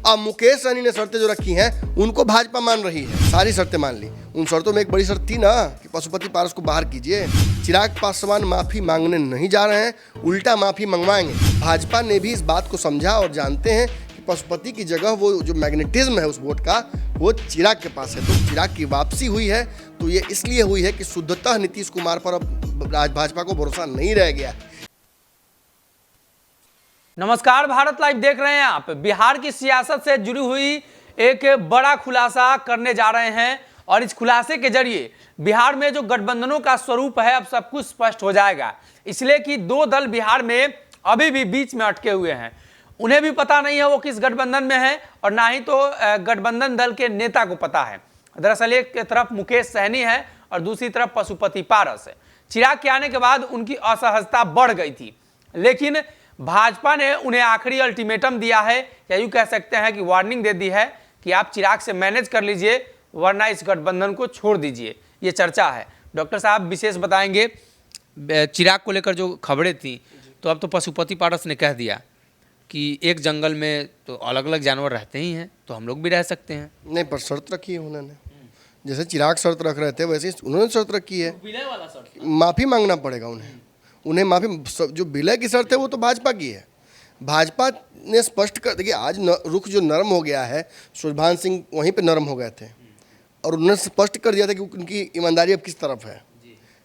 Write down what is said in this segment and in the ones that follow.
अब मुकेश सहनी ने शर्तें जो रखी हैं उनको भाजपा मान रही है, सारी शर्तें मान ली। उन शर्तों में एक बड़ी शर्त थी ना कि पशुपति पारस को बाहर कीजिए। चिराग पासवान माफी मांगने नहीं जा रहे हैं, उल्टा माफी मंगवाएंगे। भाजपा ने भी इस बात को समझा और जानते हैं कि पशुपति की जगह वो जो मैग्नेटिज्म है उस वोट का वो चिराग के पास है। तो चिराग की वापसी हुई है तो ये इसलिए हुई है कि शुद्धतः नीतीश कुमार पर अब भाजपा को भरोसा नहीं रह गया। नमस्कार, भारत लाइव देख रहे हैं आप। बिहार की सियासत से जुड़ी हुई एक बड़ा खुलासा करने जा रहे हैं और इस खुलासे के जरिए बिहार में जो गठबंधनों का स्वरूप है अब सब कुछ स्पष्ट हो जाएगा। इसलिए कि दो दल बिहार में अभी भी बीच में अटके हुए हैं, उन्हें भी पता नहीं है वो किस गठबंधन में है और ना ही तो गठबंधन दल के नेता को पता है। दरअसल एक तरफ मुकेश सहनी है और दूसरी तरफ पशुपति पारस है। चिराग के आने के बाद उनकी असहजता बढ़ गई थी, लेकिन भाजपा ने उन्हें आखिरी अल्टीमेटम दिया है, या यूं कह सकते हैं कि वार्निंग दे दी है कि आप चिराग से मैनेज कर लीजिए वरना इस गठबंधन को छोड़ दीजिए। ये चर्चा है। डॉक्टर साहब विशेष बताएंगे, चिराग को लेकर जो खबरें थी तो अब तो पशुपति पारस ने कह दिया कि एक जंगल में तो अलग अलग जानवर रहते ही हैं तो हम लोग भी रह सकते हैं। नहीं, पर शर्त रखी है उन्होंने, जैसे चिराग शर्त रख रहे थे वैसे उन्होंने शर्त रखी है, माफ़ी मांगना पड़ेगा उन्हें माफ़ी। जो विलय की शर्त है वो तो भाजपा की है। भाजपा ने स्पष्ट कर, देखिए आज रुख जो नरम हो गया है, सुभान सिंह वहीं पे नरम हो गए थे और उन्होंने स्पष्ट कर दिया था कि उनकी ईमानदारी अब किस तरफ है।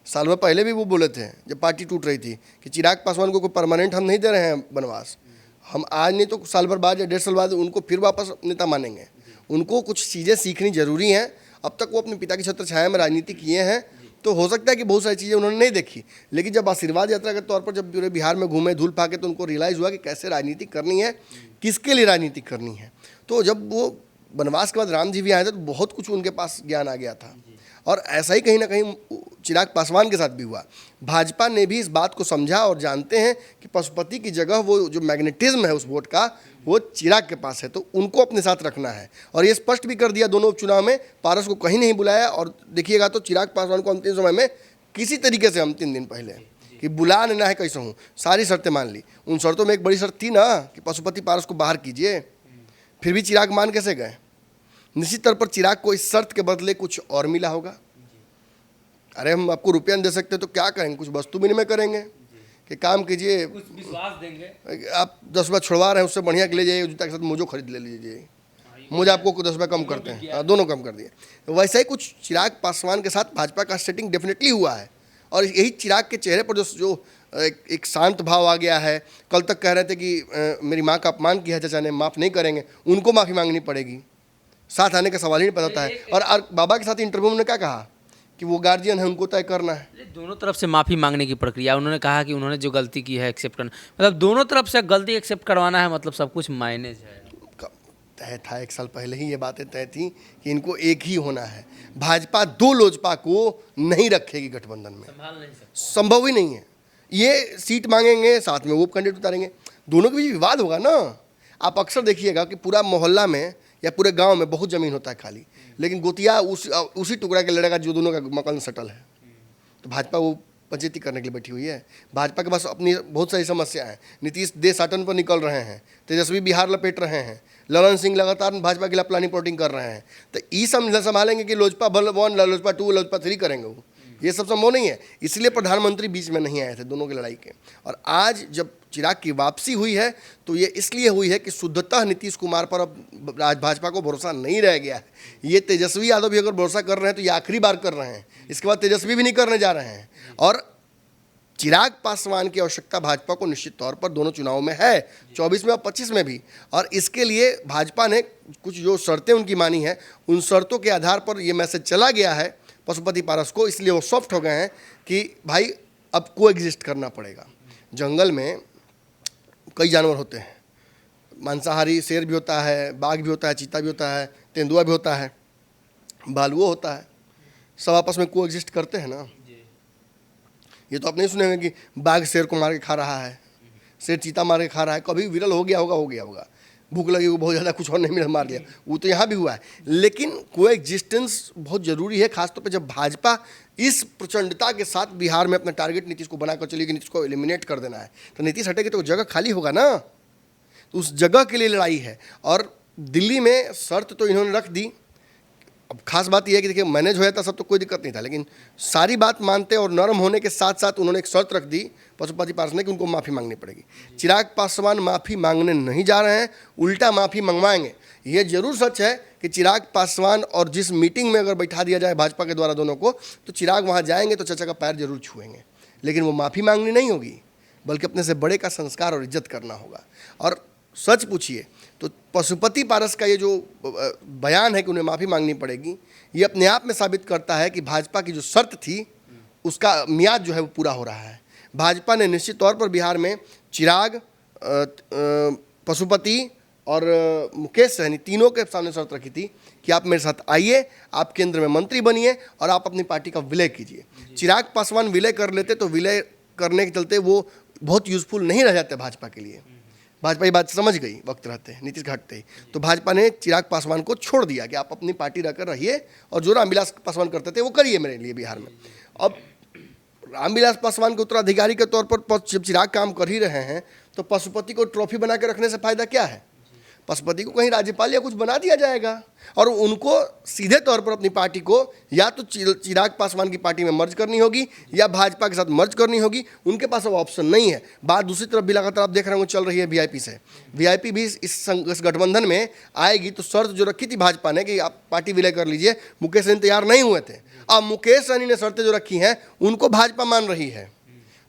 साल भर पहले भी वो बोले थे जब पार्टी टूट रही थी कि चिराग पासवान को कोई परमानेंट हम नहीं दे रहे हैं बनवास, हम आज नहीं तो साल भर बाद या 1.5 साल बाद उनको फिर वापस नेता मानेंगे। उनको कुछ चीज़ें सीखनी जरूरी हैं। अब तक वो अपने पिता की छत्र छाया में राजनीति किए हैं तो हो सकता है कि बहुत सारी चीज़ें उन्होंने नहीं देखी, लेकिन जब आशीर्वाद यात्रा के तौर पर जब पूरे बिहार में घूमे धूल फाके तो उनको रियलाइज़ हुआ कि कैसे राजनीति करनी है, किसके लिए राजनीति करनी है। तो जब वो वनवास के बाद राम जी भी आए थे तो बहुत कुछ उनके पास ज्ञान आ गया था और ऐसा ही कहीं ना कहीं चिराग पासवान के साथ भी हुआ। भाजपा ने भी इस बात को समझा और जानते हैं कि पशुपति की जगह वो जो मैग्नेटिज्म है उस वोट का वो चिराग के पास है, तो उनको अपने साथ रखना है। और ये स्पष्ट भी कर दिया दोनों उपचुनाव में, पारस को कहीं नहीं बुलाया। और देखिएगा तो चिराग पासवान को अंतिम समय में किसी तरीके से हम 3 दिन पहले कि बुला लेना है कैसे हूँ, सारी शर्तें मान ली। उन शर्तों में एक बड़ी शर्त थी ना कि पशुपति पारस को बाहर कीजिए, फिर भी चिराग मान कैसे गए। निश्चित तौर पर चिराग को इस शर्त के बदले कुछ और मिला होगा। अरे हम आपको रुपया नहीं दे सकते तो क्या करेंगे, कुछ वस्तु विनिमय करेंगे कि काम कीजिए, विश्वास देंगे। आप 10 रुपये छुड़वा रहे हैं उससे बढ़िया के ले जाइए, जूता के साथ मोजो खरीद ले लीजिए, मुझे आपको 10 रुपये कम करते हैं, दोनों कम कर दिए। वैसा ही कुछ चिराग पासवान के साथ भाजपा का सेटिंग डेफिनेटली हुआ है और यही चिराग के चेहरे पर जो एक शांत भाव आ गया है। कल तक कह रहे थे कि मेरी माँ का अपमान किया चाचा ने, माफ़ नहीं करेंगे, उनको माफ़ी मांगनी पड़ेगी, साथ आने का सवाल ही नहीं पता है। और बाबा के साथ इंटरव्यू में क्या कहा कि वो गार्जियन है, उनको तय करना है। दोनों तरफ से माफ़ी मांगने की प्रक्रिया, उन्होंने कहा कि उन्होंने जो गलती की है एक्सेप्ट करना, मतलब दोनों तरफ से गलती एक्सेप्ट करवाना है, मतलब सब कुछ मायने है। तय था, 1 साल पहले ही ये बातें तय थी कि इनको एक ही होना है। भाजपा 2 लोजपा को नहीं रखेगी गठबंधन में, संभाल नहीं सकते, संभव ही नहीं है। ये सीट मांगेंगे, साथ में वो कैंडिडेट उतारेंगे, दोनों के बीच विवाद होगा ना। आप अक्सर देखिएगा कि पूरा मोहल्ला में या पूरे गांव में बहुत ज़मीन होता है खाली, लेकिन गोतिया उसी टुकड़ा के लड़ेगा जो दोनों का मकान सटल है। तो भाजपा वो पंचायती करने के लिए बैठी हुई है। भाजपा के पास अपनी बहुत सारी समस्या है। नीतीश देश साटन पर निकल रहे हैं, तेजस्वी बिहार लपेट रहे हैं, ललन सिंह लगातार भाजपा के लिए प्लानिंग प्लॉटिंग कर रहे हैं। तो ये सब संभालेंगे कि लोजपा 1, लोजपा 2, लोजपा 3 करेंगे वो, ये सब संभव नहीं है। इसलिए प्रधानमंत्री बीच में नहीं आए थे दोनों की लड़ाई के। और आज जब चिराग की वापसी हुई है तो ये इसलिए हुई है कि शुद्धतः नीतीश कुमार पर अब भाजपा को भरोसा नहीं रह गया है। ये तेजस्वी यादव भी अगर भरोसा कर रहे हैं तो ये आखिरी बार कर रहे हैं, इसके बाद तेजस्वी भी नहीं करने जा रहे हैं। और चिराग पासवान की आवश्यकता भाजपा को निश्चित तौर पर दोनों चुनाव में है, 24 में और 25 में भी। और इसके लिए भाजपा ने कुछ जो शर्तें उनकी मानी है, उन शर्तों के आधार पर ये मैसेज चला गया है पशुपति पारस को, इसलिए वो सॉफ्ट हो गए हैं कि भाई अब को एग्जिस्ट करना पड़ेगा। जंगल में कई जानवर होते हैं, मांसाहारी शेर भी होता है, बाघ भी होता है, चीता भी होता है, तेंदुआ भी होता है, भालुआ होता है, सब आपस में को एग्जिस्ट करते हैं ना। ये तो आप नहीं सुनेंगे कि बाघ शेर को मार के खा रहा है, शेर चीता मार के खा रहा है। कभी विरल हो गया होगा, भूख लगी हो बहुत ज़्यादा, कुछ और नहीं मिला मार दिया, वो तो यहाँ भी हुआ है। लेकिन को एग्जिस्टेंस बहुत ज़रूरी है, खासतौर पे जब भाजपा इस प्रचंडता के साथ बिहार में अपना टारगेट नीतीश को बनाकर चली कि नीतीश को एलिमिनेट कर देना है। तो नीतीश हटेगी तो जगह खाली होगा ना, तो उस जगह के लिए लड़ाई है। और दिल्ली में शर्त तो इन्होंने रख दी। अब खास बात यह है कि देखिए मैनेज हो जाता सब तो कोई दिक्कत नहीं था, लेकिन सारी बात मानते और नरम होने के साथ साथ उन्होंने एक शर्त रख दी पशुपति पारस ने कि उनको माफ़ी मांगनी पड़ेगी। चिराग पासवान माफ़ी मांगने नहीं जा रहे हैं, उल्टा माफ़ी मंगवाएंगे। ये जरूर सच है कि चिराग पासवान और जिस मीटिंग में अगर बैठा दिया जाए भाजपा के द्वारा दोनों को, तो चिराग वहाँ जाएंगे तो चाचा का पैर जरूर छुएंगे, लेकिन वो माफ़ी मांगनी नहीं होगी, बल्कि अपने से बड़े का संस्कार और इज्जत करना होगा। और सच पूछिए तो पशुपति पारस का ये जो बयान है कि उन्हें माफ़ी मांगनी पड़ेगी, ये अपने आप में साबित करता है कि भाजपा की जो शर्त थी उसका मियाद जो है वो पूरा हो रहा है। भाजपा ने निश्चित तौर पर बिहार में चिराग, पशुपति और मुकेश सहनी तीनों के सामने शर्त रखी थी कि आप मेरे साथ आइए, आप केंद्र में मंत्री बनिए और आप अपनी पार्टी का विलय कीजिए। चिराग पासवान विलय कर लेते तो विलय करने के चलते वो बहुत यूजफुल नहीं रह जाते भाजपा के लिए। भाजपा ये बात समझ गई वक्त रहते, नीतीश घटते ही, तो भाजपा ने चिराग पासवान को छोड़ दिया कि आप अपनी पार्टी रहकर रहिए और जो रामविलास पासवान करते थे वो करिए मेरे लिए बिहार में। अब रामविलास पासवान के उत्तराधिकारी के तौर पर जब चिराग काम कर ही रहे हैं तो पशुपति को ट्रॉफी बना के रखने से फायदा क्या है? पशुपति को कहीं राज्यपाल या कुछ बना दिया जाएगा और उनको सीधे तौर पर अपनी पार्टी को या तो चिराग पासवान की पार्टी में मर्ज करनी होगी या भाजपा के साथ मर्ज करनी होगी। उनके पास अब ऑप्शन नहीं है। बात दूसरी तरफ भी लगातार आप देख रहे हो चल रही है वीआईपी से। वीआईपी भी इस गठबंधन में आएगी तो शर्त जो रखी थी भाजपा ने कि आप पार्टी विलय कर लीजिए, मुकेश सहनी तैयार नहीं हुए थे। अब मुकेश सहनी ने शर्तें जो रखी हैं उनको भाजपा मान रही है।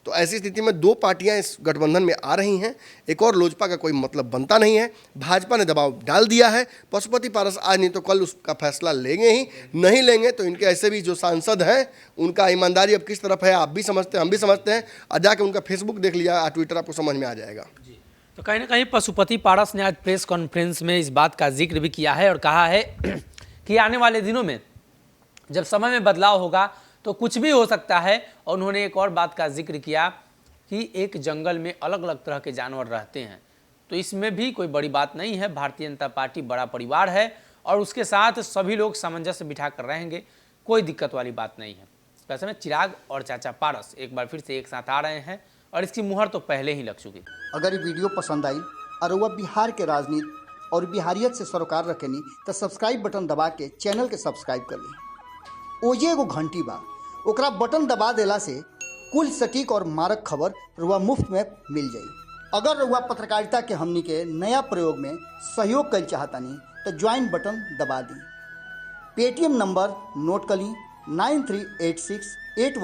तो ऐसी स्थिति में दो पार्टियां इस गठबंधन में आ रही हैं, एक और लोजपा का कोई मतलब बनता नहीं है। भाजपा ने दबाव डाल दिया है। पशुपति पारस आज नहीं तो कल उसका फैसला लेंगे ही, नहीं लेंगे तो इनके ऐसे भी जो सांसद हैं उनका ईमानदारी अब किस तरफ है आप भी समझते हैं, हम भी समझते हैं। और जाके उनका फेसबुक देख लिया, ट्विटर, आपको समझ में आ जाएगा। तो कहीं ना कहीं पशुपति पारस ने आज प्रेस कॉन्फ्रेंस में इस बात का जिक्र भी किया है और कहा है कि आने वाले दिनों में जब समय में बदलाव होगा तो कुछ भी हो सकता है। और उन्होंने एक और बात का जिक्र किया कि एक जंगल में अलग अलग तरह के जानवर रहते हैं, तो इसमें भी कोई बड़ी बात नहीं है। भारतीय जनता पार्टी बड़ा परिवार है और उसके साथ सभी लोग सामंजस्य बिठा कर रहेंगे, कोई दिक्कत वाली बात नहीं है। वैसे में चिराग और चाचा पारस एक बार फिर से एक साथ आ रहे हैं और इसकी मुहर तो पहले ही लग चुकी। अगर ये वीडियो पसंद आई और वह बिहार के राजनीति और बिहारियत से सरोकार रखेनी तो सब्सक्राइब बटन दबा के चैनल के सब्सक्राइब कर ली। ओजे एगो घंटी बा, ओकरा बटन दबा देला से कुल सटीक और मारक खबर रुआ मुफ्त में मिल जाई। अगर रुआ पत्रकारिता के हमनी के नया प्रयोग में सहयोग कर चाहतानी तो ज्वाइन बटन दबा दी। पेटीएम नंबर नोट कर ली 938681